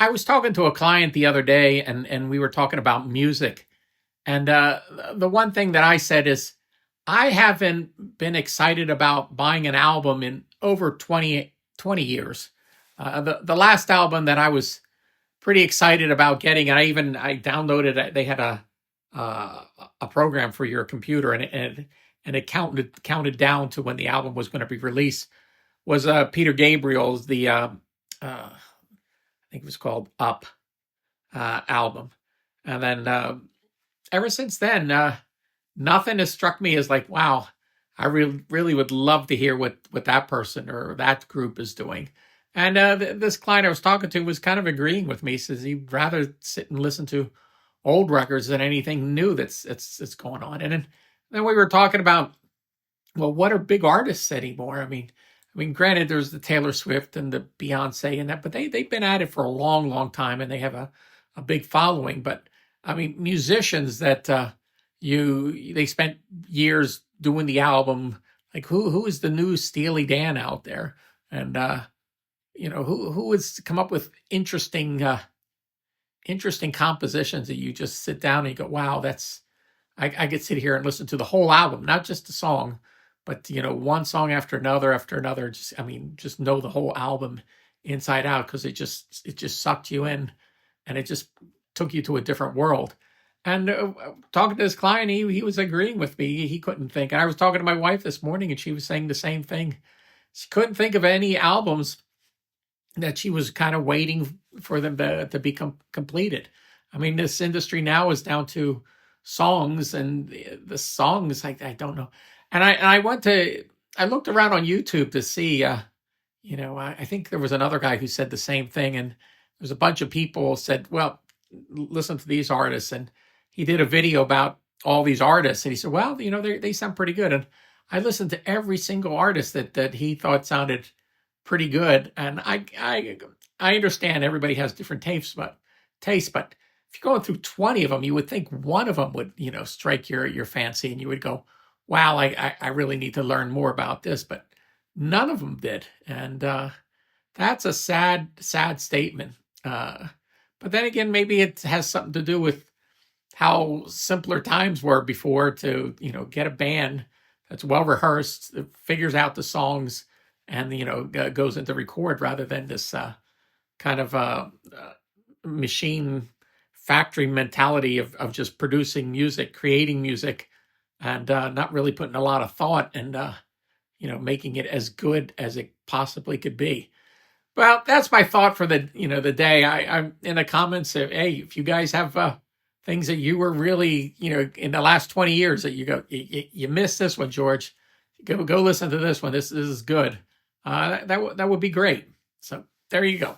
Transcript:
I was talking to a client the other day, and we were talking about music. And the one thing that I said is, I haven't been excited about buying an album in over 20 years. The last album that I was pretty excited about getting, and I downloaded it. They had uh, a program for your computer, and it counted down to when the album was going to be released. Was Peter Gabriel's I think it was called Up album, and then ever since then, nothing has struck me as like, wow, I really would love to hear what that person or that group is doing. And this client I was talking to was kind of agreeing with me. He says he'd rather sit and listen to old records than anything new that's going on. And then we were talking about, well, what are big artists anymore? I mean, granted, there's the Taylor Swift and the Beyonce and that, but they've been at it for a long, long time, and they have a big following. But I mean, musicians that they spent years doing the album. Like who is the new Steely Dan out there? And who has come up with interesting compositions that you just sit down and you go, wow, that's I could sit here and listen to the whole album, not just a song, but one song after another. Just know the whole album inside out, because it just sucked you in, and it just took you to a different world. And talking to this client, he was agreeing with me. He couldn't think. And I was talking to my wife this morning, and she was saying the same thing. She couldn't think of any albums that she was kind of waiting for them to become completed. I mean, this industry now is down to songs, and the songs, I don't know. And I looked around on YouTube to see, I think there was another guy who said the same thing, and there's a bunch of people said, well, listen to these artists. And he did a video about all these artists, and he said, well, they sound pretty good. And I listened to every single artist that he thought sounded pretty good. And I understand everybody has different tastes, but if you're going through 20 of them, you would think one of them would, strike your fancy, and you would go, wow, I really need to learn more about this. But none of them did. And that's a sad, sad statement. But then again, maybe it has something to do with how simpler times were before to, get a band that's well rehearsed, that figures out the songs, and, goes into record, rather than this kind of machine factory mentality of just producing music, creating music, and not really putting a lot of thought and, making it as good as it possibly could be. Well, that's my thought for the day. I'm in the comments. Hey, if you guys have things that you were really, in the last 20 years that you go, you missed this one, George, go listen to this one. This is good. That would be great. So there you go.